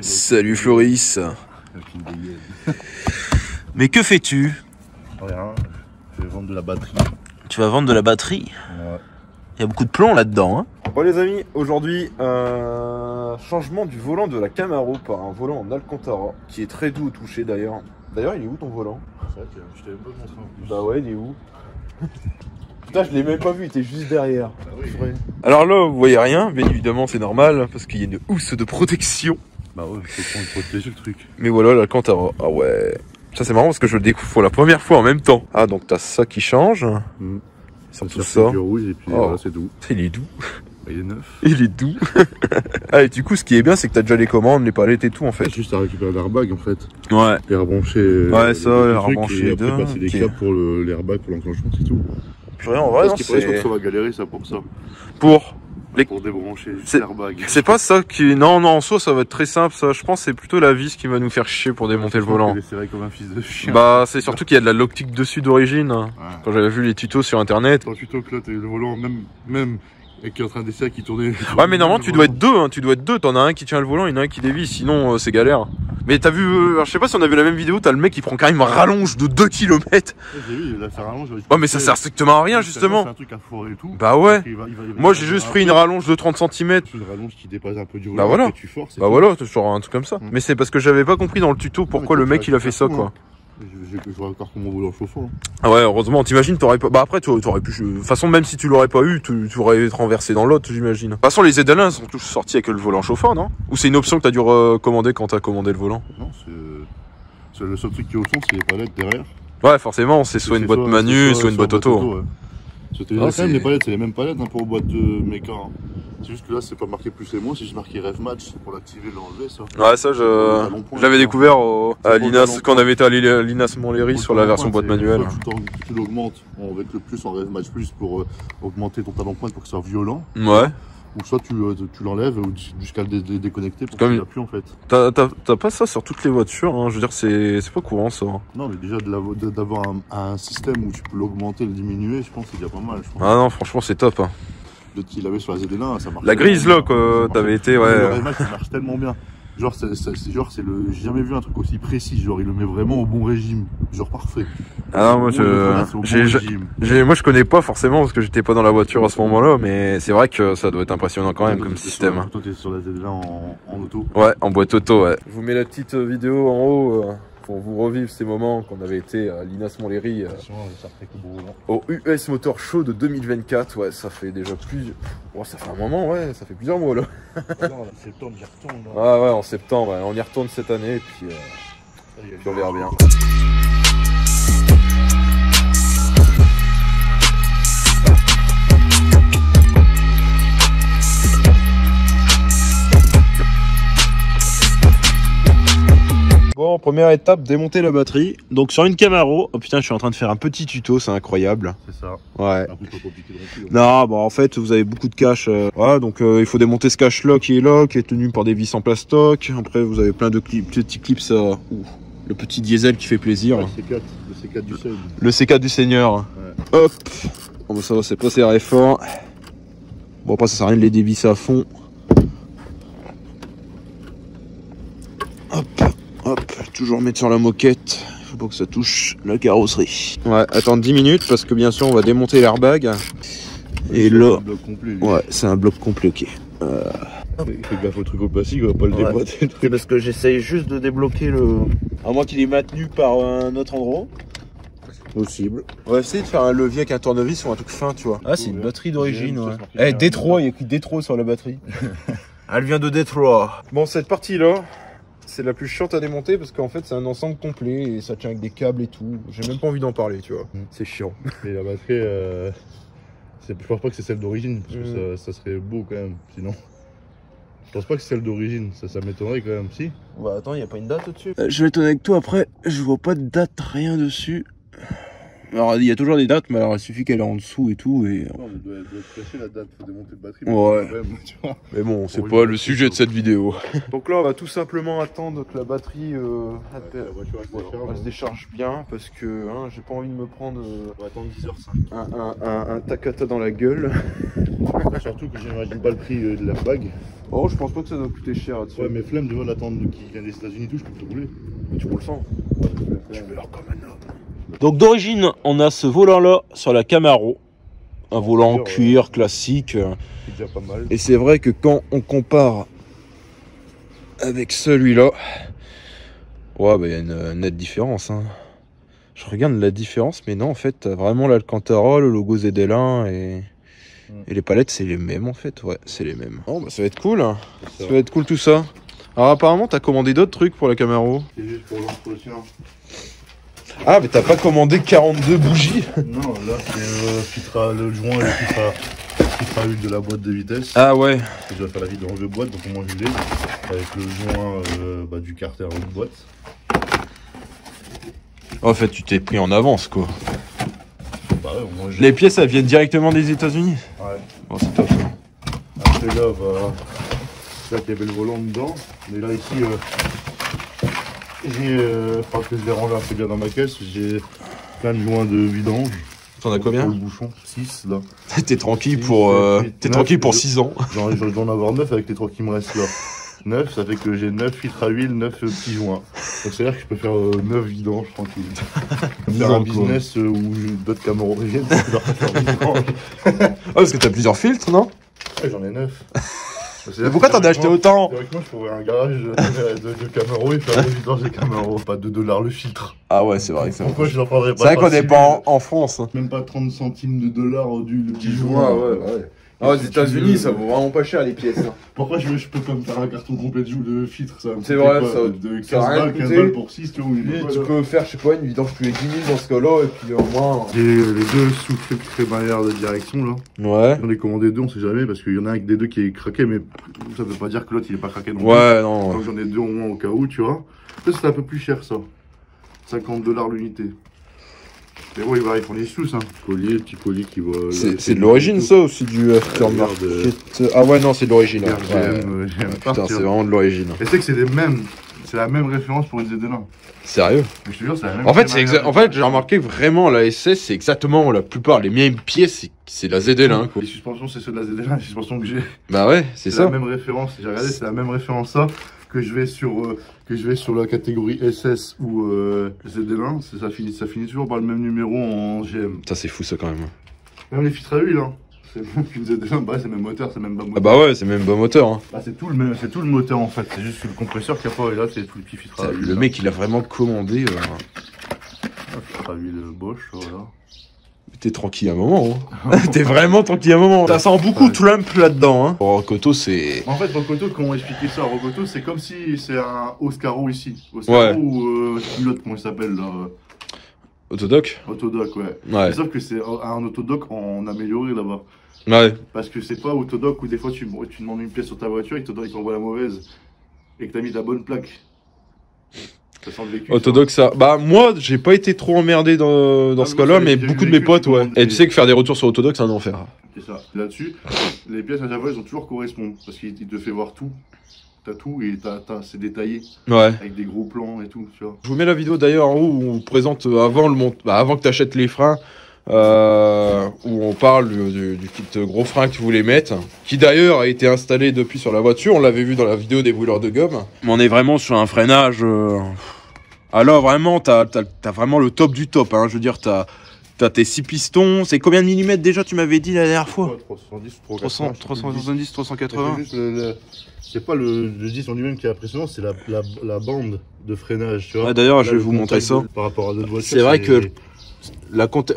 Salut Floris. Mais que fais-tu? Rien, je vais vendre de la batterie. Tu vas vendre de la batterie? Ouais. Il y a beaucoup de plomb là-dedans, hein. Bon les amis, aujourd'hui, changement du volant de la Camaro par un volant en Alcantara, qui est très doux au toucher d'ailleurs. D'ailleurs, il est où ton volant? C'est vrai que je t'avais pas montré en plus. Bah ouais, il est où? Putain, je l'ai même pas vu, il était juste derrière. Bah oui. Alors là, vous voyez rien, bien évidemment c'est normal, parce qu'il y a une housse de protection. Bah ouais, faut protéger le truc. Mais voilà, l'Alcantara, ah ouais. Ça c'est marrant parce que je le découvre pour la première fois en même temps. Ah, donc t'as ça qui change. Surtout ça. Rouge et puis voilà, c'est doux. Il est doux. Il est neuf. Il est doux. Ah, et du coup, ce qui est bien, c'est que t'as déjà les commandes, les palettes et tout en fait. Juste à récupérer l'airbag en fait. Ouais. Les rebrancher. Ouais, ça, les trucs, rebrancher et après deux, passer des ok. câbles pour l'airbag, pour l'enclenchement, c'est tout. Purée, en vrai, Parce non, qu'il paraît que c'est... ça va galérer ça pour ça. Pour... Pour débrancher C'est- l'airbag. C'est pas ça qui... Non, en soi, ça va être très simple, ça. Je pense que c'est plutôt la vis qui va nous faire chier pour démonter le volant. C'est serré comme un fils de chien. Bah, c'est surtout qu'il y a de la l'optique dessus d'origine. Ouais. Quand j'avais vu les tutos sur internet. Quand tu toques là, t'as le volant, même et qui est en train d'essayer qui tournait. Ouais, mais normalement, tu dois être deux, hein. Tu dois être deux. T'en as un qui tient le volant, il y en a un qui dévisse. Sinon, c'est galère. Mais t'as vu... alors, je sais pas si on a vu la même vidéo, t'as le mec qui prend carrément un rallonge de 2 km. J'ai vu, il a fait un rallonge. Ouais, mais ça sert strictement à rien, justement. C'est un truc à foirer et tout. Bah ouais. Il va Moi, j'ai juste pris une rallonge de 30 cm. Une rallonge qui dépasse un peu du Bah volant. voilà. Et tu forces. Bah voilà, genre un truc comme ça. Mm. Mais c'est parce que j'avais pas compris dans le tuto pourquoi le mec il a fait ça, quoi. Je vois encore comment voler en chauffant. Ah ouais, heureusement, t'imagines, t'aurais pas... Bah après, t'aurais pu... De toute façon, même si tu l'aurais pas eu, tu aurais été renversé dans l'autre, j'imagine. De toute façon, les ZL1 sont tous sortis avec le volant chauffant, non? Ou c'est une option que t'as dû recommander quand t'as commandé le volant? Non, c'est le seul truc qui est au fond, c'est les palettes derrière. Ouais, forcément, c'est soit une boîte manu, soit une boîte auto. Ouais. C'était Ah, quand même les palettes, c'est les mêmes palettes pour boîte de méca. Hein. C'est juste que là, c'est pas marqué plus et moins, c'est juste marqué Rev Match, c'est pour l'activer, l'enlever ça. Ouais, ça, je l'avais découvert à l'INAS, quand on avait été à l'INAS Montlhéry sur la version boîte manuelle. Tu l'augmentes avec le plus en Rev Match plus pour augmenter ton talon pointe pour que ça soit violent. Ouais. Ou soit tu l'enlèves jusqu'à le déconnecter pour Comme qu'il n'y a plus en fait. T'as pas ça sur toutes les voitures, hein. Je veux dire, c'est pas courant ça. Non, mais déjà d'avoir un système où tu peux l'augmenter, le diminuer, je pense que c'est déjà pas mal. Je pense. Ah non, franchement, c'est top. Hein. Le qu'il avait sur la ZL1, ça marche. La grise là, quoi, t'avais été, ouais. Le Rev Match, ça marche tellement bien. Genre, j'ai jamais vu un truc aussi précis. Genre, il le met vraiment au bon régime. Genre, parfait. Ah non, moi moi je connais pas forcément parce que j'étais pas dans la voiture à ce moment-là, mais c'est vrai que ça doit être impressionnant quand même comme système. Toi, t'es sur la ZL1 en auto. Ouais, en boîte auto, ouais. Je vous mets la petite vidéo en haut pour vous revivre ces moments quand on avait été à l'INAS Montlhéry au US Motor Show de 2024. Ouais, ça fait déjà plus... Oh, ça fait un moment, ouais, ça fait plusieurs mois là. En septembre, j'y retourne. Ah ouais, en septembre, ouais. On y retourne cette année et puis on verra bien. Bon, première étape, démonter la batterie. Donc sur une Camaro, oh putain, je suis en train de faire un petit tuto, c'est incroyable. C'est ça. Ouais. Un peu pas compliqué non plus. Non, bon en fait, vous avez beaucoup de cache. Voilà, donc il faut démonter ce cache là, qui est tenu par des vis en plastoc. Après, vous avez plein de petits clips, le petit diesel qui fait plaisir. Ouais, le C4 du Seigneur. Le C4 du Seigneur. Ouais. Hop. Bon, bah, ça va, c'est pas serré fort. Bon, après, ça sert à rien de les dévisser à fond. Hop. Hop, toujours mettre sur la moquette, il faut pas que ça touche la carrosserie. Ouais, attendre 10 minutes parce que bien sûr on va démonter l'airbag. Et là, un bloc complet, ouais, c'est un bloc complet, ok. Fais gaffe au truc au plastique, on va pas le déboîter. C'est parce que j'essaye juste de débloquer le... À moins qu'il est maintenu par un autre endroit. Possible. On va essayer de faire un levier avec un tournevis ou un truc fin, tu vois. Ah, c'est une batterie d'origine, ouais. Eh, Détroit, il y a écrit Détroit sur la batterie. Elle vient de Détroit. Bon, cette partie-là, c'est la plus chiante à démonter parce qu'en fait c'est un ensemble complet et ça tient avec des câbles et tout. J'ai même pas envie d'en parler, tu vois. C'est chiant. Et la batterie, je pense pas que c'est celle d'origine parce que ça serait beau quand même. Sinon, je pense pas que c'est celle d'origine. Ça m'étonnerait quand même. Si. Bah attends, y a pas une date au-dessus? Je vais être honnête avec toi, après, je vois pas de date, rien dessus. Alors, il y a toujours des dates, mais alors il suffit qu'elle est en dessous et tout. Et... Non, on doit cacher la date, faut démonter le batterie. Ouais. Même, tu vois. Mais bon, c'est pas le sujet de cette vidéo. Donc là, on va tout simplement attendre que la batterie elle se décharge bien parce que j'ai pas envie de me prendre On va attendre 10h05. un Takata dans la gueule. Surtout que j'imagine pas le prix de l'airbag. Oh, je pense pas que ça doit coûter cher là-dessus. Ouais, mais flemme, tu vois, l'attendre qui vient des États-Unis et tout, je peux te rouler. Tu roules sans. Tu meurs comme un homme. Donc d'origine, on a ce volant-là sur la Camaro. Un volant en cuir classique. C'est déjà pas mal. Et c'est vrai que quand on compare avec celui-là, ouais, bah, y a une nette différence. Hein. Je regarde la différence, mais non, en fait, t'as vraiment l'Alcantara, le logo ZL1 et les palettes, c'est les mêmes en fait. Ouais, c'est les mêmes. Bon, bah ça va être cool. Hein. Ça va être cool tout ça. Alors apparemment, t'as commandé d'autres trucs pour la Camaro. C'est juste pour l'entretien. Ah, mais t'as pas commandé 42 bougies? Non, là, c'est le joint et filtre à huile de la boîte de vitesse. Ah ouais. Je dois faire la vie d'enlever boîte, donc au moins je l'ai. Avec le joint du carter en boîte. En fait, tu t'es pris en avance, quoi. Bah ouais, au moins les pièces, elles viennent directement des États-Unis. Ouais. Bon, c'est top. Après là, bah, là qu'il y avait le volant dedans. Mais là, ici, parce que je l'ai rangé un peu bien dans ma caisse, j'ai plein de joints de vidange. T'en as combien? Pour le bouchon, 6 là. T'es tranquille pour 6 ans. Je dois en avoir 9 avec les 3 qui me restent là. 9, ça fait que j'ai 9 filtres à huile, 9 petits joints. Donc c'est-à-dire que je peux faire 9 vidanges tranquille. Faire un business où d'autres Camaro viennent pour leur faire vidange. Ah, parce que t'as plusieurs filtres, non? Ouais, j'en ai 9. Mais pourquoi t'en as acheté autant? Théoriquement, je pourrais un garage de Camaro et faire des vidanges des Camaro. Pas $2 le filtre. Ah ouais, c'est vrai que c'est pourquoi je n'en prendrais pas? C'est vrai qu'on n'est pas en France. Même pas 30 centimes de dollars le petit joint. Ouais. Ah, aux États-Unis, ça vaut vraiment pas cher les pièces. Hein. Pourquoi je peux pas me faire un carton complet de filtre? C'est vrai, ça. De 15 balles pour 6, tu vois. Tu peux faire, je sais pas, une vidange tous les 10 000 dans ce cas-là, et puis au moins. J'ai les deux soufflets de crémaillère de direction là. Ouais. J'en ai commandé 2, on sait jamais, parce qu'il y en a un des deux qui est craqué, mais ça veut pas dire que l'autre il est pas craqué non plus. Ouais, non. Donc j'en ai 2 au moins au cas où, tu vois. Ça, c'est un peu plus cher ça. $50 l'unité. Mais ouais, ils fournissent tous, hein. Collier, petit collier qui va. C'est de l'origine, ça aussi, du aftermarket. Ah ouais, non, c'est de l'origine. Putain, c'est vraiment de l'origine. Et c'est que c'est les mêmes. C'est la même référence pour une ZL1. Sérieux? Je te jure, c'est la même. En fait, j'ai remarqué vraiment la SS, c'est exactement la plupart, les mêmes pièces, c'est la ZL1, quoi. Les suspensions, c'est ceux de la ZL1, les suspensions que j'ai. Bah ouais, c'est ça. C'est la même référence. J'ai regardé, c'est la même référence, ça. Que je vais sur la catégorie SS ou ZL1, ça finit toujours par le même numéro en GM. Ça c'est fou ça quand même. Même les filtres à huile, hein. C'est même qu'une ZL1, bah c'est le même moteur, c'est le même bas moteur. Ah bah ouais, c'est le même bas moteur. Hein. Bah c'est tout le moteur en fait, c'est juste le compresseur qui a pas, et là c'est tout le petit filtre à huile. Le mec il a vraiment commandé. Filtre à huile Bosch, voilà. T'es tranquille un moment, hein. T'es vraiment tranquille un moment. Ça sent beaucoup Trump là-dedans, hein. Rocoto, c'est... En fait, Rocoto, comment expliquer ça? Rocoto, c'est comme si c'est un Oscaro ici. Oscaro ou l'autre, comment il s'appelle là? Autodoc? Autodoc, ouais. Sauf que c'est un Autodoc en amélioré là-bas. Ouais. Parce que c'est pas Autodoc où des fois tu demandes une pièce sur ta voiture et il t'envoie la mauvaise. Et que t'as mis la bonne plaque. Ça sent le vécu. Autodoc, ça. Bah, moi, j'ai pas été trop emmerdé dans ce cas-là, mais beaucoup de mes potes, ouais. Et tu sais que faire des retours sur Autodoc, c'est un enfer. C'est ça. Là-dessus, les pièces à chaque fois, elles ont toujours correspondent. Parce qu'il te fait voir tout. T'as tout et c'est détaillé. Ouais. Avec des gros plans et tout, tu vois. Je vous mets la vidéo d'ailleurs en haut où on présente avant que t'achètes les freins. Où on parle du kit gros frein que vous voulez mettre, qui d'ailleurs a été installé depuis sur la voiture, on l'avait vu dans la vidéo des brûleurs de gomme. Mais on est vraiment sur un freinage... Alors vraiment, t'as vraiment le top du top, hein. Je veux dire, t'as tes 6 pistons, c'est combien de millimètres déjà tu m'avais dit la dernière fois? 370, 370, 380. C'est pas le 10 en lui-même qui est impressionnant, c'est la bande de freinage, tu vois. Ouais, d'ailleurs, je vais vous montrer ça. Par rapport à d'autres voitures. C'est vrai que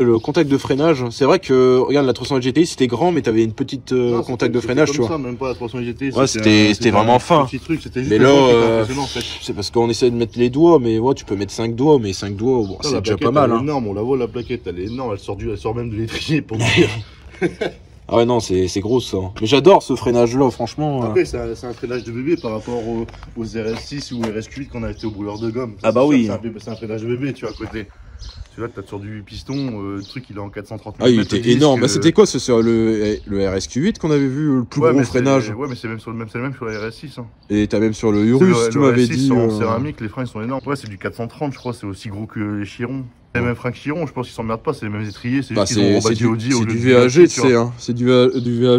le contact de freinage, c'est vrai que, regarde, la 300 GTI c'était grand, mais t'avais une petite contact de freinage, tu vois. Ça, même pas la 300 GTI. Ouais, c'était vraiment fin. Mais là, c'est parce qu'on essaie de mettre les doigts, mais ouais, tu peux mettre 5 doigts, mais 5 doigts, bon, c'est déjà pas mal. Elle est énorme, on la voit la plaquette, elle est énorme, elle sort même de l'étrier pour dire. Ah ouais, non, c'est gros ça. Mais j'adore ce freinage-là, franchement. Après, c'est un freinage de bébé par rapport aux RS6 ou RS8 qu'on a été au brûleur de gomme. Ah bah oui. C'est un freinage de bébé, tu vois, à côté. Tu vois, t'as sur du piston, le truc il est en 430 mm. Ah, il était énorme. Bah, c'était quoi, c'est le RSQ8 qu'on avait vu, le plus gros freinage? Ouais, mais c'est même sur le même sur la RS6. Hein. Et t'as même sur le Urus, tu m'avais dit. En céramique, les freins ils sont énormes. Ouais, c'est du 430, je crois, c'est aussi gros que les Chiron. Les mêmes freins Chiron, je pense qu'ils s'emmerdent pas, c'est les mêmes étriers, c'est Bah, juste qu'ils ont rebâti Audi au lieu du de VAG, tu tu vois. sais, hein. C'est du VAG.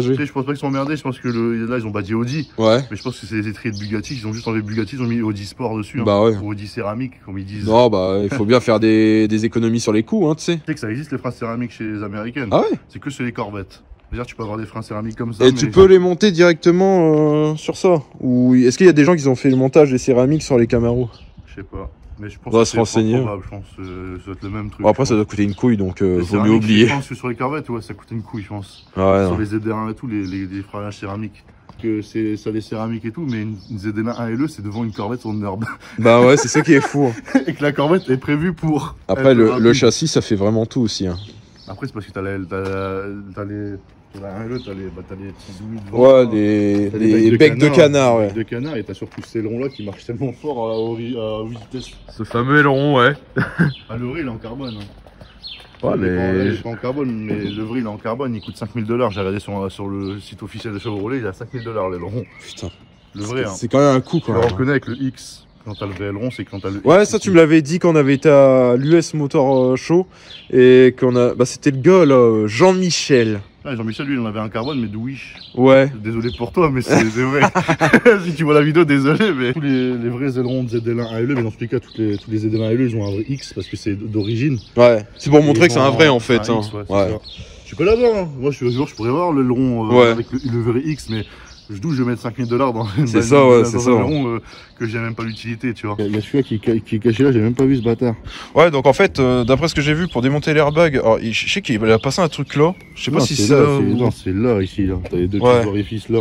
Tu sais, je pense pas qu'ils sont emmerdés, je pense que là ils ont bâti Audi. Ouais. Mais je pense que c'est les étriers de Bugatti, ils ont juste enlevé Bugatti, ils ont mis Audi Sport dessus. Hein, Bah ouais. ou Audi céramique, comme ils disent. Non, bah, il faut bien faire des économies sur les coûts, hein, tu sais. Tu sais que ça existe les freins céramiques chez les Américaines. Ah ouais? C'est que sur les Corvettes. C'est-à-dire tu peux avoir des freins céramiques comme ça. Et tu peux les monter directement sur ça? Ou est-ce qu'il y a des gens qui ont fait le montage des céramiques sur les Camaro? Je sais pas. Mais je pense On va que se c'est renseigner. probable, je pense. Ça doit être le même truc. Bon, après, ça doit coûter une couille, donc Les vaut mieux céramiques, oublier. Je pense que sur les Corvettes, ouais, ça coûte une couille, je pense. Ouais, Sur non. les ZD1 et tout, les freinages céramiques. Que c'est ça les céramiques et tout, mais une ZD1 1LE, c'est devant une Corvette sur une herbe. Bah ouais, c'est ça qui est fou. Hein. Et que la Corvette est prévue pour. Après, être le rapide. châssis, ça fait vraiment tout aussi. Hein. Après, c'est parce que t'as les. La 1LE, t'as les petits ouïes devant. Ouais, T'as les becs de canard, ouais. Les becs de canard, et t'as surtout ces ailerons là qui marchent tellement fort à 8 vitesses. Ce fameux aileron, ouais. Ah, le vrai, il est en carbone. Hein. Ouais, mais. Il est pas en carbone, mais le vrai, il est en carbone, il coûte 5 000 $. J'ai regardé sur le site officiel de Chevrolet, il est à 5 000 $ l'aileron. Putain. Le vrai, hein. C'est quand même un coup, Tu quoi. le reconnais avec le X. Quand t'as le vrai aileron, c'est quand t'as le X. Ouais, ça, tu me l'avais dit quand on avait été à l'US Motor Show. Et qu'on a. Bah, c'était le gars, là, Jean-Michel. Ouais, Jean-Michel, lui, il en avait un carbone, mais de Wish. Ouais. Désolé pour toi, mais c'est vrai. Si tu vois la vidéo, désolé, mais tous les vrais ailerons de ZL1 ALE, mais dans tous les cas, tous les ZL1 ALE, ils ont un vrai X parce que c'est d'origine. Ouais. C'est pour montrer Ils que c'est un ont vrai, en fait. un Hein. X, ouais, c'est Ouais. ça. Tu peux l'avoir, hein. Moi, je suis sûr, je pourrais voir l'aileron Ouais. avec le vrai X, mais d'où je vais mettre 5 000 $ dans C'est ça, ouais, c'est ça. un aileron que j'ai même pas l'utilité, tu vois. Il y a celui-là qui est caché là, j'ai même pas vu ce bâtard. Ouais, donc en fait, d'après ce que j'ai vu, pour démonter l'airbag, alors, je sais qu'il a passé un truc là. Je sais pas si c'est là, ça. non, c'est là, ici, là. T'as les deux Ouais. petits orifices là.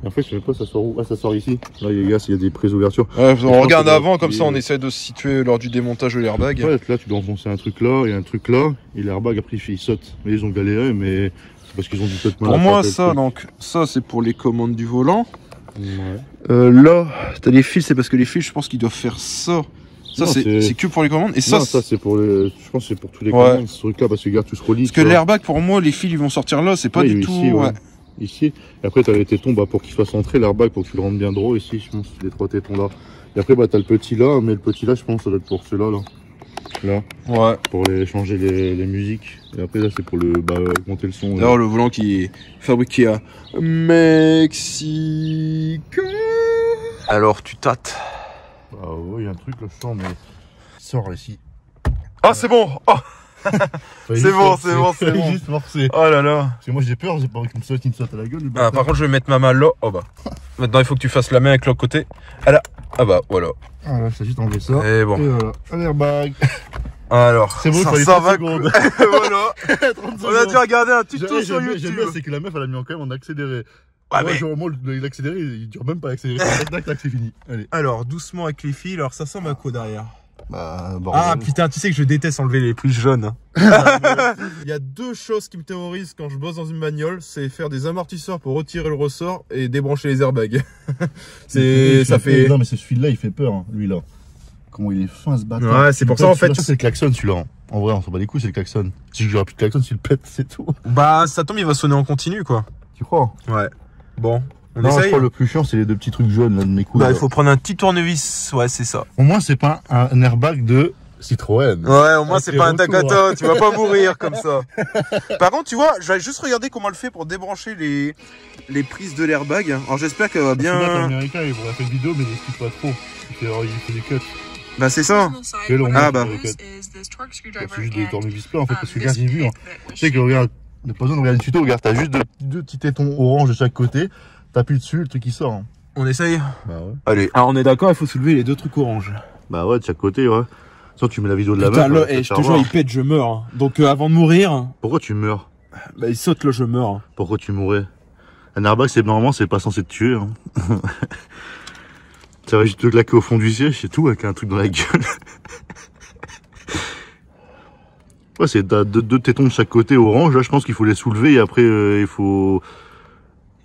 Et en fait, je sais même pas, ça sort où. Ah, ça sort ici. Là, les gars, il y a des prises ouvertures. Ouais, Je on pense regarde que avant, là, comme ça on il- essaie de se situer lors du démontage de l'airbag. Ouais, là, tu dois enfoncer un truc là et un truc là. Et l'airbag, après, il saute. Mais ils ont galéré, mais c'est parce qu'ils ont dit peut-être mal. Pour à moi, taper le ça, truc. donc, ça c'est pour les commandes du volant. Ouais. Là, t'as les fils, c'est parce que les fils, je pense qu'ils doivent faire ça. Ça, Non, c'est que pour les commandes. Et ça, Non, ça, c'est pour les. Je pense que c'est pour tous les Ouais. commandes, ce truc là, parce que regarde, tout se relie. parce que l'airbag, pour moi, les fils, ils vont sortir là. C'est pas Ouais, du ici, tout. ouais. Ouais. Ici. Et après, t'as les tétons pour qu'il soit centré, l'airbag, pour que tu le rendes bien droit ici, je pense, les 3 tétons là. Et après, t'as le petit là, mais le petit là, je pense, ça doit être pour ceux-là, là. Là, Ouais. pour changer les musiques. Et après, là, c'est pour augmenter le son. D'ailleurs, le volant qui est fabriqué à Mexique. Alors, tu tâtes. Ah ouais, il y a un truc là, je sens, mais. Sors ici. Ah, c'est bon. Oh, C'est bon, c'est bon, c'est bon. Juste forcer. oh là là. Parce que moi, j'ai peur, j'ai pas envie qu'il me saute à la gueule. le Ah, bâtard. par contre, je vais mettre ma main là. Oh bah. Maintenant, il faut que tu fasses la main avec l'autre côté. Ah là. Ah bah, voilà. Ah là, j'ai juste enlevé ça. Et bon. Et voilà, un airbag. Alors, C'est bon, il fallait 520 30 secondes. Voilà. 30 On a dû regarder un tuto J'aime sur bien, YouTube. c'est que la meuf, elle a mis quand même en accéléré. Ouais, moi, mais- genre, moi, l'accéléré, il dure même pas l'accéléré. Tac, tac, tac, c'est fini. Allez. Alors, doucement avec les fils. Alors, ça ressemble à quoi derrière? Bah, Ah putain, tu sais que je déteste enlever les plus jaunes. Il y a deux choses qui me terrorisent quand je bosse dans une bagnole, c'est faire des amortisseurs pour retirer le ressort et débrancher les airbags. Ça fait. Non, mais c'est celui-là, il fait peur, hein, lui là. Comment il est fin ce bâtard. Ouais, c'est pour ça en fait. C'est le klaxon celui-là. Hein. En vrai, on s'en bat les couilles, c'est le klaxon. Si j'aurais plus de klaxon, tu le pètes, c'est tout. Bah, ça tombe, il va sonner en continu quoi. Tu crois? Ouais. Bon, on Non, je essaye. crois le plus chiant, c'est les deux petits trucs jaunes là de mes couilles. Bah, là. il faut prendre un petit tournevis. Ouais, c'est ça. Au moins, c'est pas un airbag de Citroën. Ouais, au moins Ah, c'est c'est pas un retour, Takata, tu vas pas mourir comme ça. Par contre, tu vois, j'avais juste regardé comment elle fait pour débrancher les prises de l'airbag. Alors j'espère qu'elle va Bien. bien. Américain, il pourrait faire une vidéo, mais il explique pas trop. Il fait des cuts. Bah c'est ça. Quel long Ah, bah. C'est juste des tournevis plats en fait, parce que regarde, j'ai vu. Hein. Tu sais que regarde, t'as pas besoin de regarder le tuto, regarde, t'as juste deux petits tétons orange de chaque côté, t'appuies dessus, le truc il sort. Hein. On essaye. Bah ouais. Allez. Alors on est d'accord, il faut soulever les deux trucs orange. Bah ouais, de chaque côté, ouais. Sinon tu mets la vidéo de la Putain, meuf. là, ouais, je te jure, il pète, je meurs. Donc avant de mourir, Pourquoi tu meurs? bah il saute là, je meurs. Pourquoi tu mourrais? Un airbag, c'est normalement, c'est pas censé te tuer. Hein. Ça va juste te claquer au fond du siège, c'est tout, avec un truc dans la gueule. Ouais, c'est deux tétons de chaque côté orange. Là, je pense qu'il faut les soulever et après, il faut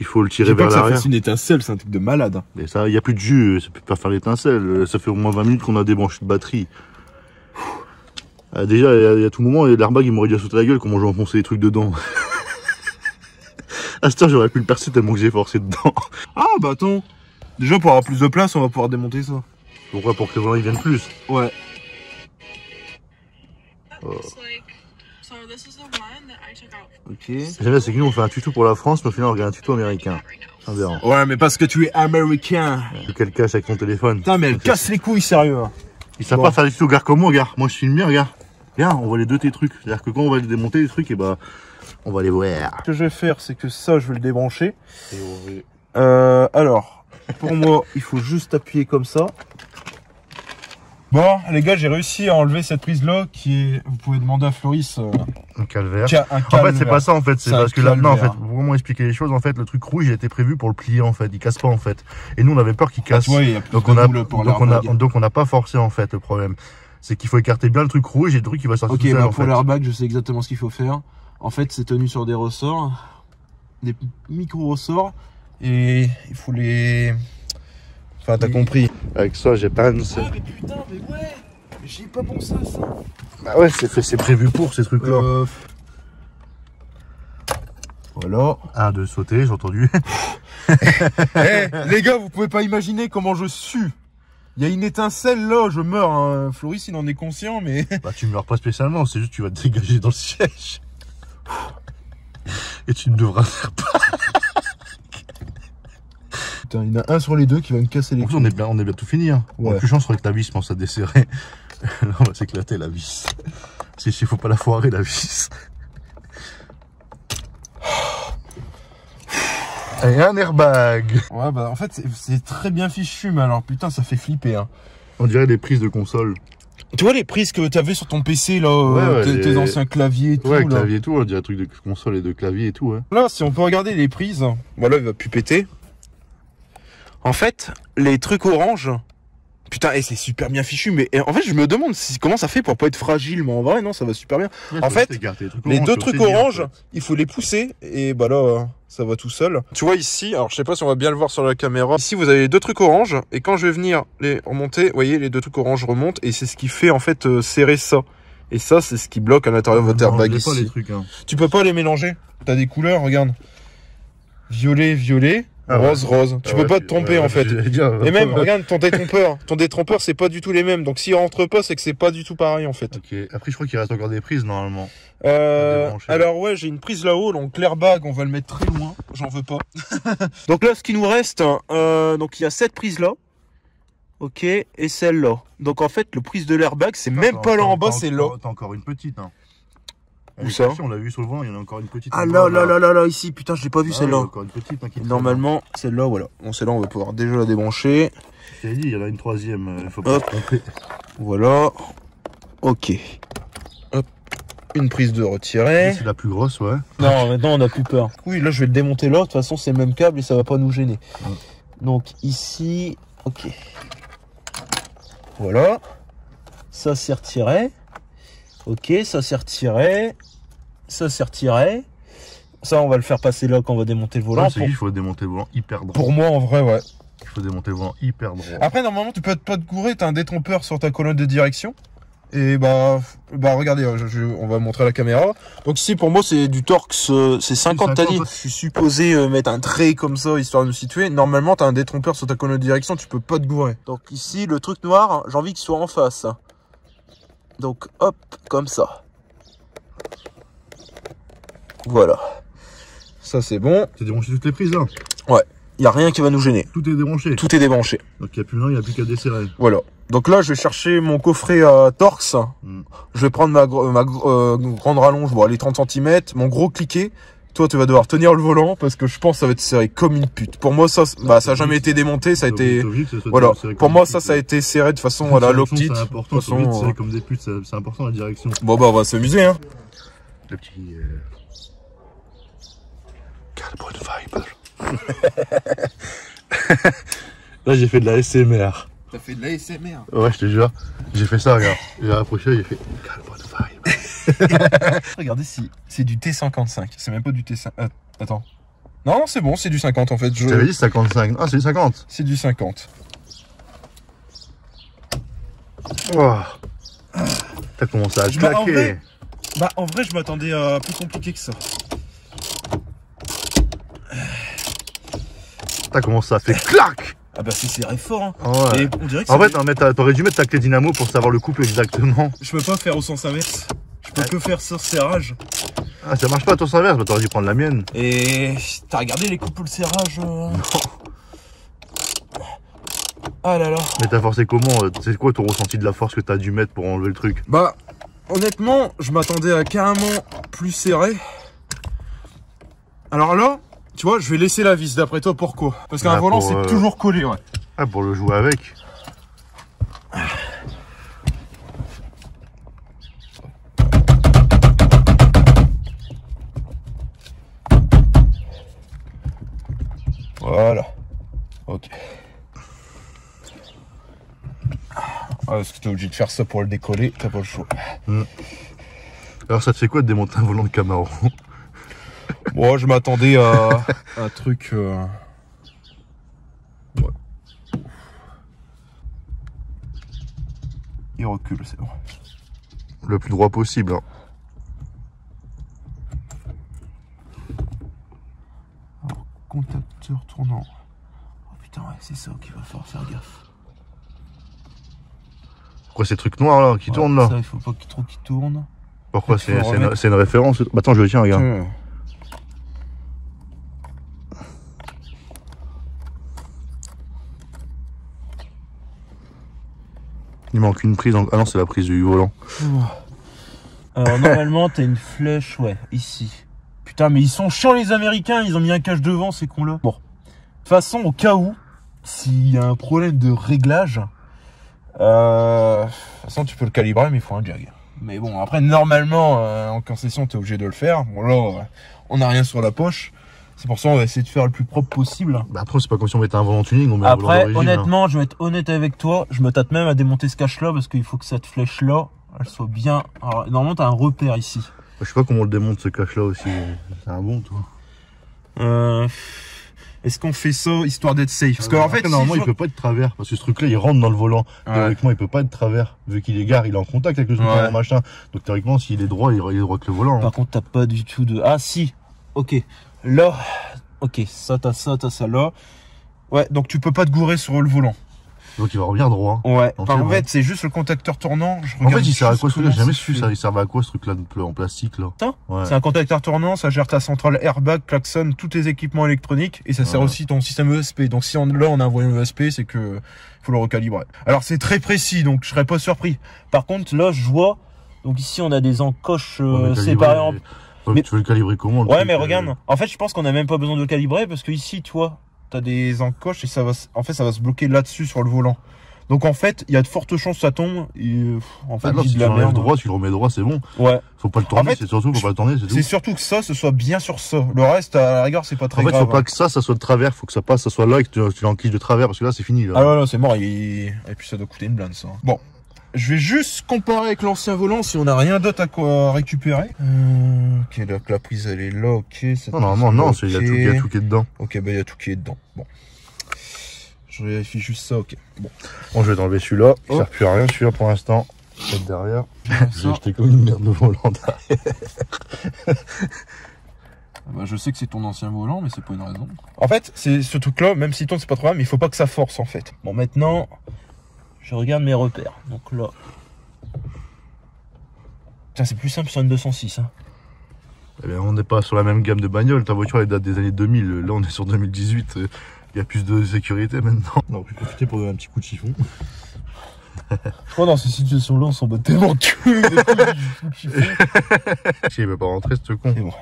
le tirer vers l'arrière. une étincelle, c'est un truc de malade. Et ça, il n'y a plus de jus, ça peut pas faire l'étincelle. Ça fait au moins 20 minutes qu'on a débranché de batterie. Ah, déjà, il y a tout moment, l'airbag, il m'aurait déjà sauté la gueule comment j'ai enfoncé des trucs dedans. À cette heure, j'aurais pu le percer tellement que j'ai forcé dedans. Ah bah attends. Déjà pour avoir plus de place, on va pouvoir démonter ça. Pourquoi? Pour que les volants ils viennent plus. Ouais. Ok. J'aime c'est que nous on fait un tuto pour la France, mais au final on regarde un tuto américain. Ouais, mais parce que tu es américain. Quel cache avec ton téléphone. Putain, mais elle casse les couilles, sérieux. Ils savent pas faire des tutos, regarde comme moi, regarde. Moi je filme bien, regarde. Regarde, on voit les deux tes trucs. C'est-à-dire que quand on va les démonter les trucs, et bah on va les voir. Ce que je vais faire, c'est que ça, je vais le débrancher. Alors, pour moi, il faut juste appuyer comme ça. Bon, les gars, j'ai réussi à enlever cette prise-là qui est... Vous pouvez demander à Floris... Un calvaire. Un en fait, c'est pas ça, en fait. C'est parce que là, non, en fait, pour vraiment expliquer les choses, en fait, le truc rouge, il a été prévu pour le plier, en fait. Il casse pas, en fait. Et nous, on avait peur qu'il casse. Ah, ouais, donc, on n'a pas forcé, en fait, le problème. C'est qu'il faut écarter bien le truc rouge et le truc qui va sortir. Ok, bah pour l'airbag, je sais exactement ce qu'il faut faire. En fait, c'est tenu sur des ressorts, des micro-ressorts, et il faut les... Enfin, t'as compris. Avec ça, j'ai pas... Ah, mais putain, mais ouais, j'y ai pas pensé à ça. Bah ouais, c'est prévu pour ces trucs-là. Voilà. Un de sauter, j'ai entendu. Hey, les gars, vous pouvez pas imaginer comment je sue. Il y a une étincelle là, je meurs. Hein. Floris, il en est conscient, mais... Bah tu meurs pas spécialement, c'est juste que tu vas te dégager dans le siège. Et tu ne devras faire pas. Putain, il y en a un sur les deux qui va me casser les couilles. On est bien tout fini. Hein. Ouais. Plus chance avec la vis, je pense à desserrer. Là, on va s'éclater la vis. Il faut pas la foirer la vis. Et un airbag. Ouais, bah en fait, c'est très bien fichu, mais alors putain, ça fait flipper. Hein. On dirait des prises de console. Tu vois les prises que t'avais sur ton PC là, tes anciens claviers et tout. Ouais, là. Clavier et tout, on dirait trucs de console et de clavier et tout. Ouais. Là, si on peut regarder les prises, voilà, il va plus péter. En fait, les trucs orange, putain, et c'est super bien fichu, mais en fait, je me demande comment ça fait pour pas être fragile, mais en vrai, non, ça va super bien. Ouais, en fait, les deux trucs orange, il faut les pousser, et bah là, ça va tout seul. Tu vois ici, alors je sais pas si on va bien le voir sur la caméra, ici vous avez les deux trucs orange, et quand je vais venir les remonter, vous voyez, les deux trucs orange remontent, et c'est ce qui fait en fait serrer ça. Et ça, c'est ce qui bloque à l'intérieur de votre airbag ici. Pas les trucs, hein. Tu peux pas les mélanger, t'as des couleurs, regarde. Violet, violet. Rose, rose. Tu peux pas te tromper en fait. Et même, regarde, ton détrompeur, c'est pas du tout les mêmes. Donc s'il rentre pas, c'est que c'est pas du tout pareil en fait. Ok. Après, je crois qu'il reste encore des prises normalement. Alors ouais, j'ai une prise là-haut. Donc l'airbag, on va le mettre très loin. J'en veux pas. Donc là, ce qui nous reste, donc il y a cette prise là. Ok. Et celle-là. Donc en fait, le prise de l'airbag, c'est même pas là en bas, c'est là. T'as encore une petite. Hein. Où ça? On l'a vu sur le vent, il y en a encore une petite. Ah là, ici, putain, je l'ai pas vu celle-là. Encore une petite, hein, normalement, celle-là, voilà. Bon, celle-là, on va pouvoir déjà la débrancher. Je t'ai dit, il y en a une troisième, il faut pas se tromper. Voilà. Ok. Hop. Une prise de retirée. C'est la plus grosse, ouais. Non, maintenant, on a plus peur. Oui, là, je vais le démonter là. De toute façon, c'est le même câble et ça va pas nous gêner. Ouais. Donc, ici, ok. Voilà. Ça, c'est retiré. Ok, ça s'est retiré. Ça s'est retiré. Ça, on va le faire passer là quand on va démonter le volant. Ouais, il faut démonter le volant hyper droit. Pour moi, en vrai, ouais. Il faut démonter le volant hyper droit. Après, normalement, tu peux pas te gourer. T'as un détrompeur sur ta colonne de direction. Et bah regardez, on va montrer à la caméra. Donc ici, pour moi, c'est du Torx. C'est 50, t'as dit. Je suis supposé mettre un trait comme ça, histoire de nous situer. Normalement, t'as un détrompeur sur ta colonne de direction. Tu peux pas te gourer. Donc ici, le truc noir, j'ai envie qu'il soit en face. Donc hop, comme ça. Voilà. Ça c'est bon. T'as débranché toutes les prises là? Ouais. Il n'y a rien qui va nous gêner. Tout est débranché? Tout est débranché. Donc il n'y a plus rien, il n'y a plus qu'à desserrer. Voilà. Donc là je vais chercher mon coffret à Torx. Je vais prendre ma grande rallonge, bon, les 30 cm, mon gros cliquet. Toi tu vas devoir tenir le volant parce que je pense que ça va être serré comme une pute. Pour moi ça n'a jamais été démonté, ça a été... Voilà. Pour moi ça a été serré de façon voilà, l'optique. C'est important, de façon, serré comme des putes, c'est important la direction. Bon bah on va s'amuser hein. Le petit... Carbon fiber. Là j'ai fait de la SMR. T'as fait de la SMR? Ouais je te jure. J'ai fait ça, regarde. J'ai rapproché, j'ai fait Carbon fiber. Regardez si c'est du T55. C'est même pas du T5. Attends. Non, c'est bon, c'est du 50 en fait. Je t'avais dit 55. Ah, c'est du 50. C'est du 50. Oh. T'as commencé à claquer. En vrai, je m'attendais à plus compliqué que ça. T'as commencé à faire clac. Ah bah c'est serré fort hein. Ouais. Et on dirait que en fait, t'aurais dû mettre ta clé dynamo pour savoir le couple exactement. Je peux pas faire au sens inverse. Je peux que faire ce serrage. Ah, ça marche pas à ton serveur, bah, t'aurais dû prendre la mienne. Et t'as regardé les coupes le serrage Non. Ah là là. Mais t'as forcé comment? C'est quoi ton ressenti de la force que t'as dû mettre pour enlever le truc? Bah, honnêtement, je m'attendais à carrément plus serré. Alors là, tu vois, je vais laisser la vis, d'après toi, pourquoi? Parce qu'un volant, c'est toujours collé, ouais. Ah, pour le jouer avec. Voilà. Ok. Ah, parce que t'es obligé de faire ça pour le décoller, t'as pas le choix. Alors ça te fait quoi de démonter un volant de Camaro? Bon, je m'attendais à un truc... Ouais. Il recule, c'est bon. Le plus droit possible. Hein. Alors, contacteur tournant. Oh putain, ouais, c'est ça qu'il va falloir faire gaffe. Pourquoi ces trucs noirs là qui tournent là? Ça, il faut pas trop qu'il tourne. Pourquoi c'est une référence? Bah, attends, je le tiens, regarde. Il manque une prise. Ah non, c'est la prise du volant. Alors normalement, t'as une flèche, ouais, ici. Putain, mais ils sont chiants les Américains, ils ont mis un cache devant, ces cons-là. Bon. De toute façon, au cas où, s'il y a un problème de réglage, de toute façon, tu peux le calibrer, mais il faut un jag. Mais bon, après, normalement, en concession, t'es obligé de le faire. Bon, là, on n'a rien sur la poche. C'est pour ça qu'on va essayer de faire le plus propre possible. Bah après, c'est pas comme si on mettait un volant tuning, on met un volant Après, d'origine, honnêtement, je vais être honnête avec toi. Je me tâte même à démonter ce cache-là parce qu'il faut que cette flèche-là, elle soit bien. Alors, normalement, t'as un repère ici. Je sais pas comment on le démonte ce cache-là aussi. C'est un bon, toi. Est-ce qu'on fait ça histoire d'être safe? Parce qu'en fait, normalement, il peut pas être travers. Parce que ce truc-là, il rentre dans le volant. Ouais. Théoriquement, il peut pas être travers. Vu qu'il est gare, il est en contact avec le truc, machin. Donc, théoriquement, s'il est droit, il est droit que le volant. Par contre, t'as pas du tout de. Ah, si. Ok. Là. Ok. Ça, t'as ça là. Ouais. Donc, tu peux pas te gourer sur le volant. Donc, il va revenir droit. Ouais. Donc, En fait, c'est juste le contacteur tournant. En fait, il sert à quoi ce truc-là? J'ai jamais su ça. Il servait à quoi ce truc-là en plastique, là? Ça Ouais. C'est un contacteur tournant, ça gère ta centrale airbag, klaxon, tous tes équipements électroniques et ça sert aussi ton système ESP. Donc si là on a un voyant ESP, c'est que faut le recalibrer. Alors c'est très précis, donc je serais pas surpris. Par contre là je vois, donc ici on a des encoches séparées en... Mais tu veux le calibrer comment? Ouais mais regarde, en fait je pense qu'on a même pas besoin de le calibrer parce que ici tu vois, t'as des encoches et ça va se bloquer là-dessus sur le volant. Donc en fait, il y a de fortes chances que ça tombe. Et, en fait, si tu l'enlèves droit, tu le remets droit, c'est bon. Ouais. Faut pas le tourner, En fait, c'est surtout, faut pas le tourner, c'est tout. C'est surtout que ça, ce soit bien sur ça. Le reste, à la rigueur, c'est pas très grave. En fait, faut pas que ça soit de travers, faut que ça passe, ça soit là et que tu l'enquiches de travers, parce que là, c'est fini, là. Ah ouais, c'est mort. Et puis ça doit coûter une blinde, ça. Bon. Je vais juste comparer avec l'ancien volant si on n'a rien d'autre à récupérer. Ok, donc la prise elle est là, ok. Non, normalement, non, il y a tout qui est dedans. Ok, bah il y a tout qui est dedans. Bon. Je vérifie juste ça, ok. Bon, je vais t'enlever celui-là. Il sert plus à rien, celui-là pour l'instant. Peut-être derrière. J'ai acheté comme une merde de volant derrière. Bah, je sais que c'est ton ancien volant, mais c'est pas une raison. En fait, c'est ce truc-là, même si tourne, c'est pas trop grave, mais il faut pas que ça force en fait. Bon, maintenant, je regarde mes repères. Donc là. Tiens, c'est plus simple sur une 206. Hein. Eh bien, on n'est pas sur la même gamme de bagnole. Ta voiture, elle date des années 2000. Là, on est sur 2018. Il y a plus de sécurité maintenant. On aurait pu profiter pour donner un petit coup de chiffon. Je crois dans ces situations-là, on s'en bat tellement de cul. Il veut pas rentrer, ce con. C'est bon.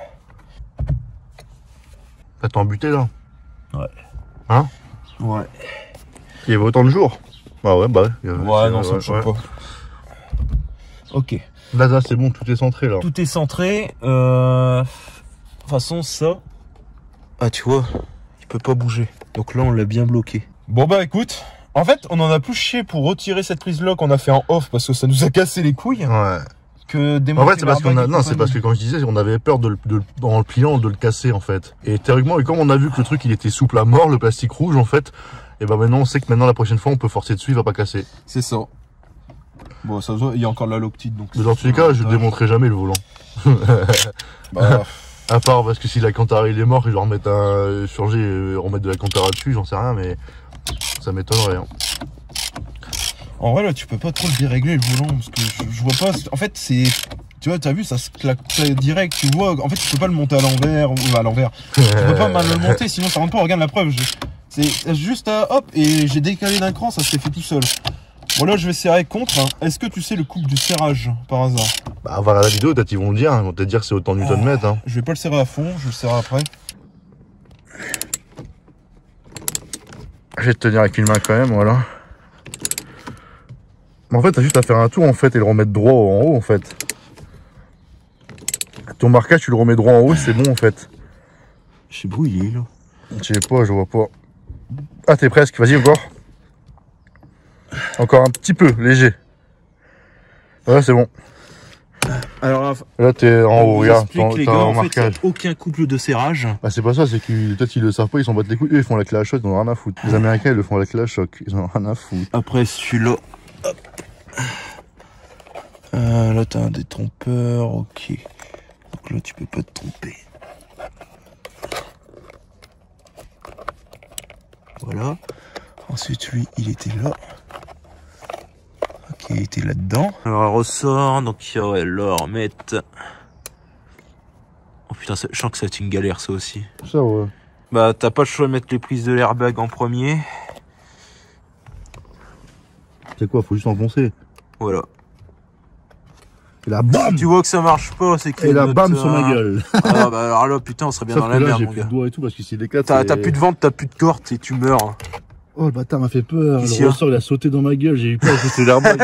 T'es embuté là? Ouais. Hein? Ouais. Il y avait autant de jours? Ah ouais, bah ouais. Ouais, non, ça me choque pas. Ok. Là, c'est bon, tout est centré là. Tout est centré. De toute façon, ça. Ah, tu vois, il peut pas bouger. Donc là, on l'a bien bloqué. Bon, bah écoute. En fait, on en a plus chié pour retirer cette prise-là qu'on a fait en off parce que ça nous a cassé les couilles. Ouais. Que en fait, c'est parce qu'on a, non, c'est parce que quand je disais, on avait peur en le pliant, de le casser, en fait. Et théoriquement, et comme on a vu que le truc, il était souple à mort, le plastique rouge, en fait, et ben maintenant, on sait que maintenant, la prochaine fois, on peut forcer dessus, il va pas casser. C'est ça. Bon, ça se voit, il y a encore la loctite, donc. Mais dans tous les cas, je ne démonterai jamais le volant. Bah. À part parce que si la Cantara il est mort, je dois remettre changer, remettre de la Cantara dessus, j'en sais rien, mais ça m'étonnerait. Hein. En vrai, là, tu peux pas trop le dérégler le volant parce que je vois pas. En fait, c'est Tu vois, t'as vu, ça se claque direct, tu vois. En fait, tu peux pas le monter à l'envers ou à l'envers. Tu peux pas mal le monter, sinon ça rentre pas. Regarde la preuve. C'est juste hop, et j'ai décalé d'un cran, ça s'est fait tout seul. Bon, là, je vais serrer contre. Est-ce que tu sais le couple du serrage, par hasard? Bah, on va regarder la vidéo, peut-être ils vont le dire. Ils vont te dire que c'est autant de Newton-mètres. Hein. Je vais pas le serrer à fond, je le serrer après. Je vais te tenir avec une main quand même, voilà. Mais en fait, t'as juste à faire un tour en fait et le remettre droit en haut en fait. Ton marquage, tu le remets droit en haut, c'est bon en fait. Je sais pas où il est là. Je sais pas, je vois pas. Ah, t'es presque, vas-y encore. Encore un petit peu, léger. Voilà, c'est bon. Alors là, t'es en haut, regarde, t'as un marquage. Fait, aucun couple de serrage. Bah, c'est pas ça, c'est que peut-être ils le savent pas, ils s'en battent les couilles. Eux, ils font la clé à choc, ils en ont rien à foutre. Les Américains, ils le font la clé à choc, ils en ont rien à foutre. Après, celui-là. Là, t'as un détrompeur, ok. Donc là, tu peux pas te tromper. Voilà. Ensuite, lui, il était là. Ok, il était là-dedans. Alors, elle ressort. Donc, il y aurait l'ormette. Oh putain, je sens que ça va être une galère, ça aussi. Ça, ouais. Bah, t'as pas le choix de mettre les prises de l'airbag en premier. C'est quoi, faut juste enfoncer. Voilà. Et là, bam! Si tu vois que ça marche pas, c'est qu'il et là, bam, sur ma gueule. Ah, bah, alors là, putain, on serait bien sauf dans la là, merde, j'ai mon plus gars. de doigts et tout, parce que s'il éclate. T'as plus de ventre, t'as plus de corde et tu meurs. Oh, le bâtard m'a fait peur. Ici, Le ressort, il a sauté dans ma gueule. J'ai eu peur que c'était l'airbag.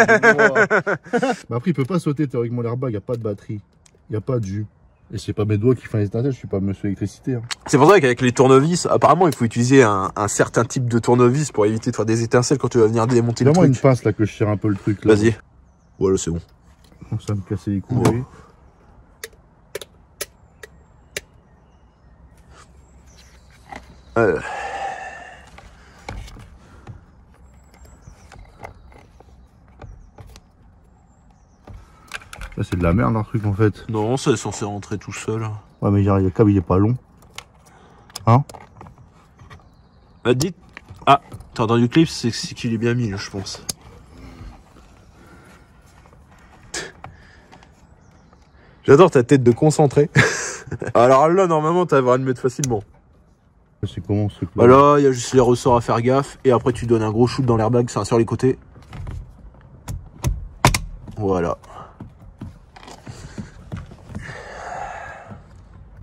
Mais après, il peut pas sauter théoriquement l'airbag. Il n'y a pas de batterie. Il n'y a pas de jus. Et c'est pas mes doigts qui font les étincelles. Je suis pas monsieur électricité. Hein. C'est pour ça qu'avec les tournevis, apparemment, il faut utiliser un certain type de tournevis pour éviter de faire des étincelles quand tu vas venir démonter le Donne-moi truc. une pince là que je tire un peu le truc. Vas-y. Voilà, c'est bon. Ça me casser les couilles. Oui. Là, c'est de la merde, leur truc en fait. Non, ça est censé rentrer tout seul. Ouais, mais le câble il est pas long. Hein? Bah, dites. Ah, t'as entendu le clip, c'est qu'il est bien mis, là, je pense. J'adore ta tête de concentré. Alors là, normalement, t'as le droit de mettre facilement. C'est comment ce truc là? Voilà, il y a juste les ressorts à faire gaffe. Et après, tu donnes un gros shoot dans l'airbag, ça sur les côtés. Voilà.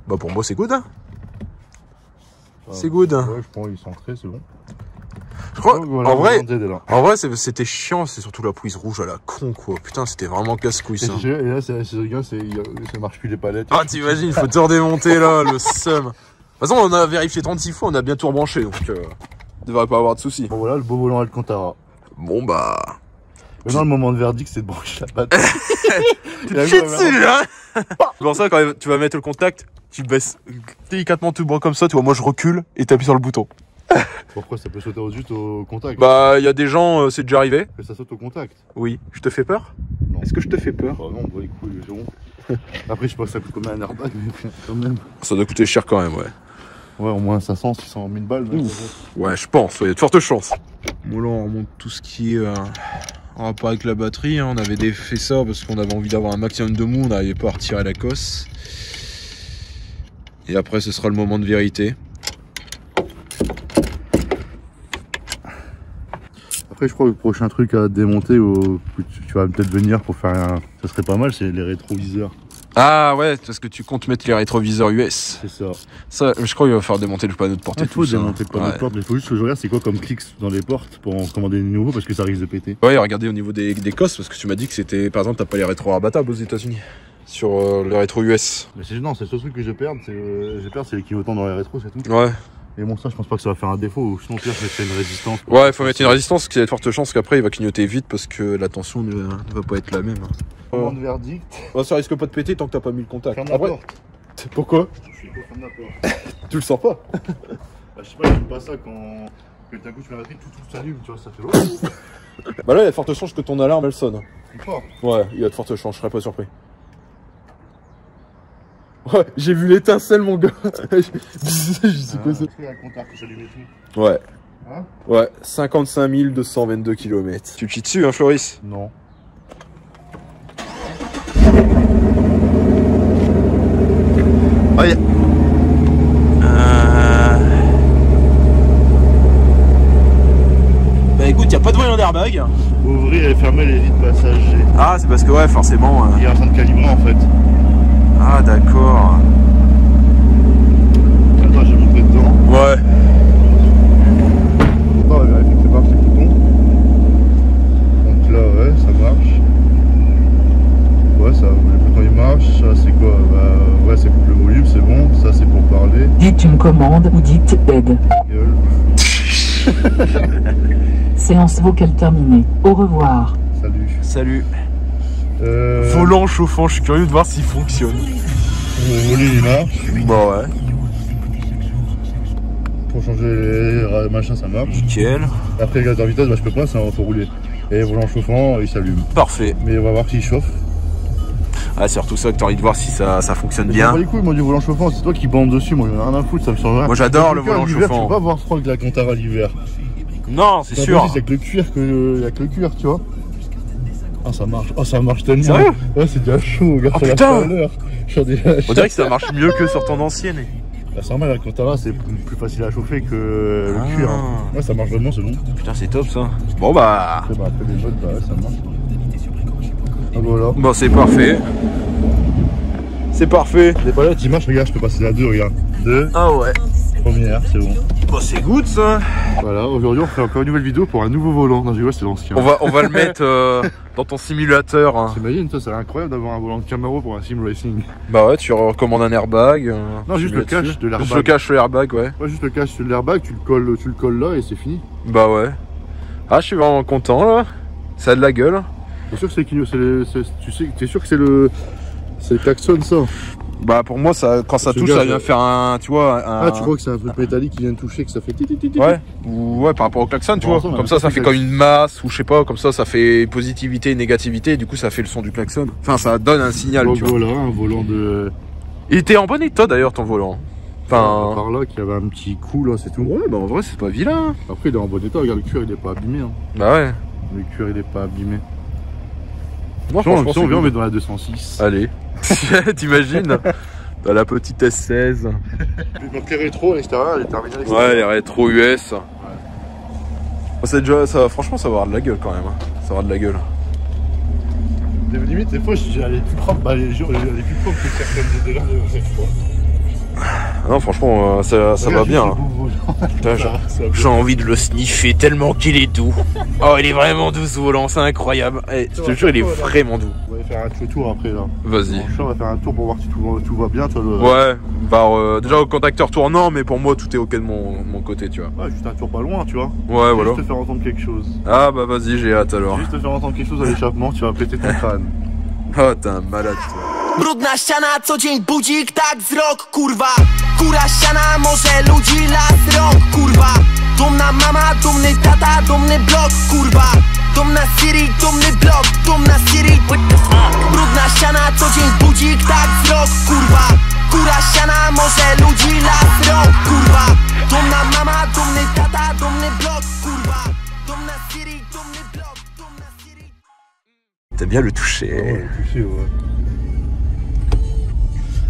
Bah, pour moi, c'est good, hein. C'est good. Ouais, je pense qu'il est centré, c'est bon. Je crois, voilà, en vrai, c'était chiant, c'est surtout la prise rouge à la con, quoi. Putain, c'était vraiment casse-couille, ça. Et là, c'est ce gars, ça marche plus les palettes. Ah, t'imagines, il faut tout redémonter, là, le seum. De toute façon, on a vérifié 36 fois, on a bien tout rebranché, donc devrait pas avoir de soucis. Bon, voilà, le beau volant Alcantara. Bon, bah... Maintenant, le moment de verdict, c'est de brancher la batterie. Tu te chies dessus, hein. C'est pour ça, quand tu vas mettre le contact, tu baisses délicatement tout le bras comme ça, tu vois, moi je recule et t'appuies sur le bouton. Pourquoi ça peut sauter juste au contact? Bah, il y a des gens, c'est déjà arrivé. Que ça saute au contact? Oui. Je te fais peur? Non. Est-ce que je te fais peur? Bah non, bah les couilles, c'est bon. Après, je sais pas que ça coûte combien un airbag, mais quand même. Ça doit coûter cher quand même, ouais. Ouais, au moins 500, 600 000 balles. Ouais, je pense, il y a de fortes chances. Bon, là, on remonte tout ce qui est en rapport avec la batterie. Hein. On avait fait ça parce qu'on avait envie d'avoir un maximum de mou. On n'arrivait pas à retirer la cosse. Et après, ce sera le moment de vérité. Après, je crois que le prochain truc à démonter, tu vas peut-être venir pour faire un... Ça serait pas mal, c'est les rétroviseurs. Ah ouais, parce que tu comptes mettre les rétroviseurs US. C'est ça. Ça, je crois qu'il va falloir démonter le panneau de porte. Il faut démonter le panneau de porte, mais il faut juste que je regarde c'est quoi comme clics dans les portes pour en commander des nouveaux parce que ça risque de péter. Ouais, regardez au niveau des cosses, parce que tu m'as dit que c'était, par exemple, t'as pas les rétro rabattables aux États-Unis sur les rétro US. Mais non, c'est le seul truc que je perds, c'est les clignotants dans les rétros, c'est tout. Ouais. Et bon, ça, je pense pas que ça va faire un défaut, ou sinon, pire, je mettrais une résistance. Ouais, il faut mettre une résistance, parce qu'il y a de fortes chances qu'après il va clignoter vite parce que la tension ne va pas être la même. Moment de verdict. Bah, ça risque pas de péter tant que t'as pas mis le contact. Ferme la porte. Pourquoi? Je suis pas ferme la porte. Tu le sens pas? Bah, je sais pas, j'aime pas ça quand d'un coup tu mets la batterie, tout s'allume, tu vois, ça fait l'eau. Bah là, il y a de fortes chances que ton alarme elle sonne. C'est fort. Ouais, il y a de fortes chances, je serais pas surpris. Ouais, j'ai vu l'étincelle, mon gars. Je sais quoi ça. Ouais. Hein? Ouais, 55 222 km. Tu te chies dessus, hein, Floris? Non. Aïe. Bah écoute, y a pas de volant d'airbag. Ouvrir et fermer les vitres passagers. Ah, c'est parce que ouais, forcément. Il est en train de calibrer en fait. Ah d'accord. Attends, j'ai montré dedans. Ouais. On va vérifier que c'est parti le bouton. Donc là, ouais, ça marche. Ouais, ça, le bouton il marche. Ça, c'est quoi? Bah, ouais, c'est pour le volume, c'est bon. Ça, c'est pour parler. Dites une commande ou dites aide. Gueule. Séance vocale terminée. Au revoir. Salut. Salut. Volant chauffant, je suis curieux de voir s'il fonctionne. Le volume il marche. Bah ouais. Pour changer les machins, ça marche. Nickel. Après, le gaz de vitesse, bah, je peux pas, ça faut rouler. Et le volant chauffant, il s'allume. Parfait. Mais on va voir s'il chauffe. Ah, c'est surtout ça que t'as envie de voir si ça fonctionne Mais bien. pas les couilles, moi, du volant chauffant, c'est toi qui bande dessus, moi, j'en ai rien à foutre, ça me change rien. Moi j'adore le volant l'hiver, chauffant. Tu peux pas avoir froid avec la Cantara l'hiver. Non, c'est sûr. C'est avec le cuir avec le cuir, tu vois. Ah, ça marche. Oh, ça marche tellement. Sérieux? Ouais, c'est déjà chaud, regarde, Oh, ça putain. la chaleur. On dirait que ça marche mieux que sur ton ancienne. Bah, c'est normal, la Cantara, c'est plus facile à chauffer que le cuir. Hein. Ouais, ça marche vraiment, c'est bon. Putain, c'est top ça. Bon bah. Après, les autres, bah ouais, ça marche. Ah, voilà. Bon, c'est parfait. C'est parfait. Les palettes, ils marchent, regarde, je peux passer la 2, regarde. 2, Ah ouais. première, c'est bon. Bon, c'est good ça. Voilà, aujourd'hui, on fait encore une nouvelle vidéo pour un nouveau volant. Non, je vois, c'est l'ancien. On va le mettre dans ton simulateur. Hein. T'imagines, ça serait incroyable d'avoir un volant de Camaro pour un sim racing. Bah ouais, tu recommandes un airbag. Non, juste le cache de l'airbag. Juste le cache, le airbag, ouais. Ouais, juste le cache sur l'airbag, tu le colles là et c'est fini. Bah ouais. Ah, je suis vraiment content là. Ça a de la gueule. T'es sûr que t'es sûr que c'est le klaxon ça? Bah pour moi, ça, quand ça Ce touche, gars, ça vient faire un, tu vois, un... Ah, tu crois que c'est un truc métallique qui vient de toucher, que ça fait titi. Ouais, ouais, par rapport au klaxon, tu Bon, vois. ça, on a Comme pas ça fait fait le comme une masse, ou je sais pas, comme ça fait positivité et négativité, et du coup, ça fait le son du klaxon. Enfin, ça donne un signal, Donc tu vois. voilà, un volant de... Il était en bon état d'ailleurs, ton volant. Enfin... Par là, qu'il y avait un petit coup là, c'est tout. Ouais, bah en vrai, c'est pas vilain. Après, il est en bon état, regarde, le cuir il est pas abîmé. Hein. Bah ouais. Le cuir il est pas abîmé. Moi, Si on c'est vient, on good. met dans la 206. Allez. T'imagines? Dans la petite S16. Donc les rétros à l'extérieur, elle est terminée à l'extérieur. Ouais, les rétro US. C'est déjà, ça, franchement, ça va avoir de la gueule quand même. Hein. Ça va avoir de la gueule. Limite, des fois, elle est plus propre, bah, elle est plus propre que certaines de l'heure. Ah non, franchement, ça va bien. Hein. Putain, j'ai envie de le sniffer tellement qu'il est doux. Oh, il est vraiment doux ce volant, c'est incroyable. Eh, je te jure, il est vraiment doux. On va faire un petit tour après là. Vas-y. On va faire un tour pour voir si tout va bien. Toi, Ouais, bah déjà au contacteur tournant, mais pour moi tout est ok de mon côté, tu vois. Ouais, juste un tour pas loin, tu vois. Ouais, voilà. Juste te faire entendre quelque chose. Ah bah vas-y, j'ai hâte alors. Juste te faire entendre quelque chose à l'échappement, tu vas péter ton crâne. Oh, t'es un malade, toi. Brudna ściana, co dzień budzik, tak wzrok, kurwa. Kura ściana, może ludzi, las, rok, kurwa. Dumna mama, dumny tata, dumny blok, kurwa. Dumna Siri, dumny blok, dumna Siri, what the fuck. Brudna ściana, co dzień budzik, tak wzrok, kurwa. Kura ściana, może ludzi, las, rok, kurwa. Dumna mama, dumny tata, dumny blok, kurwa. Dumna Siri, dumny blok, dumna Siri. T'aimes bien le toucher. Ouais, touché, ouais.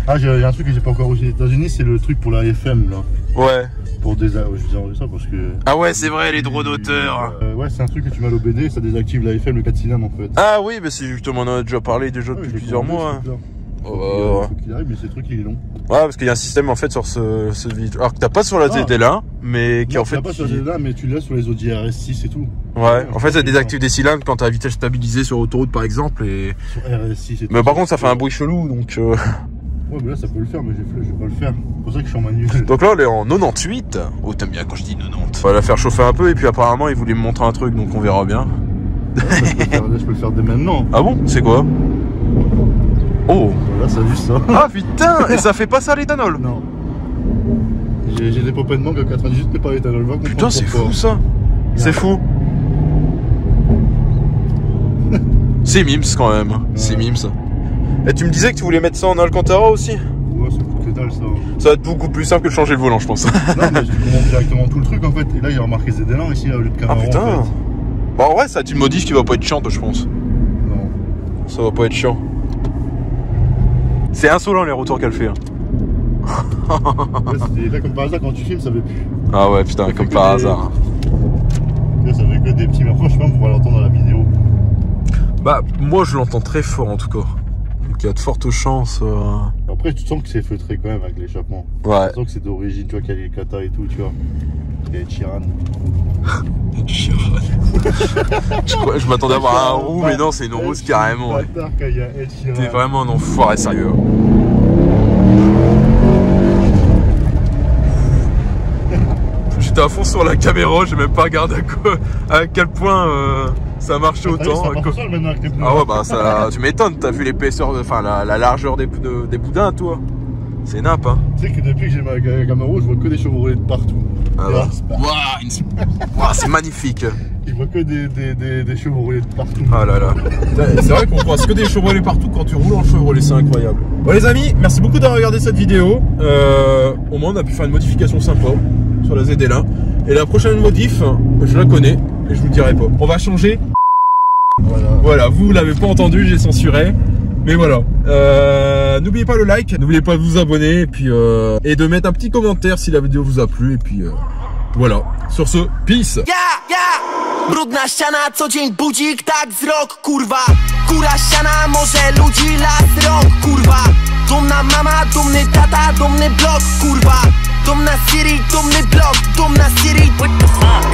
Ah, il y a un truc que j'ai pas encore reçu aux États-Unis, c'est le truc pour la FM là. Ouais. Pour je vous ai enlevé ça parce que. Ah ouais, c'est vrai, les droits d'auteur. Ouais, c'est un truc que tu mets à l'OBD, ça désactive la FM, le 4 cylindres en fait. Ah oui, bah c'est justement, on en a déjà parlé déjà depuis plusieurs mois. Hein. Oh. Faut qu'il arrive, mais ce truc il est long. Ouais, parce qu'il y a un système en fait sur ce vidéo. Alors que t'as pas sur la ZL1, mais qui Non, en fait. pas sur la ZL1, mais tu l'as sur les Audi RS6 et tout. Ouais, en fait ça désactive des cylindres quand t'as la vitesse stabilisée sur autoroute par exemple. Et... Sur RS6 et tout. Mais par contre ça fait un bruit chelou donc. Ouais, mais là ça peut le faire, mais je vais pas le faire. C'est pour ça que je suis en manuel. Donc là on est en 98. Oh, t'aimes bien quand je dis 90. On va la faire chauffer un peu et puis apparemment il voulait me montrer un truc donc on verra bien. Là, je peux le faire dès maintenant. Ah bon? C'est quoi? Oh! Voilà, ça a juste ça. Ah putain! Et ça fait pas ça l'éthanol? Non. J'ai des pompes de mangue à 98, mais pas l'éthanol. Putain, c'est fou ça! C'est fou! C'est mims quand même, c'est mims. Et tu me disais que tu voulais mettre ça en Alcantara aussi? Ouais, ça coûte que dalle ça. Ça va être beaucoup plus simple que de changer le volant, je pense. Non, mais je commande directement tout le truc en fait. Et là, il y a remarqué ZL1 ici, au lieu de Ah Camaro. putain! En fait. Bah en vrai, ça c'est une modif qui va pas être chiante, je pense. Non. Ça va pas être chiant. C'est insolent les retours qu'elle fait. Hein. Là, comme par hasard, quand tu filmes, ça fait plus. Ah ouais, putain, comme par hasard. Là, ça fait que des petits, mais franchement, on pourra l'entendre dans la vidéo. Bah, moi, je l'entends très fort en tout cas. Donc, il y a de fortes chances. Après, tu sens que c'est feutré quand même avec l'échappement. Ouais. Tu sens que c'est d'origine, tu vois, qu'il y a les kata et tout, tu vois. Il y a Ed Sheeran. Je m'attendais à voir un roux, mais non, c'est une rose carrément. Ouais. T'es vraiment un enfoiré sérieux. J'étais à fond sur la caméra, j'ai même pas regardé à quel point ça marchait autant. Ah ouais, bah ça, tu m'étonnes, t'as vu l'épaisseur, enfin la largeur des boudins, toi. C'est nappe, hein. Tu sais que depuis que j'ai ma Camaro, je vois que des chevaux roulés de partout. Alors, wow, c'est magnifique. Je vois que des chevaux roulés de partout. Ah là là. C'est vrai qu'on croise que des Chevrolet partout quand tu roules en Chevrolet, c'est incroyable. Bon les amis, merci beaucoup d'avoir regardé cette vidéo. Au moins on a pu faire une modification sympa sur la ZL1. Et la prochaine modif, je la connais et je vous le dirai pas. On va changer. Voilà, vous l'avez pas entendu, j'ai censuré. Mais voilà, n'oubliez pas le like, n'oubliez pas de vous abonner et puis et de mettre un petit commentaire si la vidéo vous a plu et puis voilà. Sur ce, peace. Brudna ściana, co dzień budzik, tak wzrok, kurwa. Kura ściana, może ludzi, las, rok, kurwa. Dumna mama, dumny tata, dumny blok, kurwa. Dumna Siri, dumny blok, dumna Siri. What the fuck?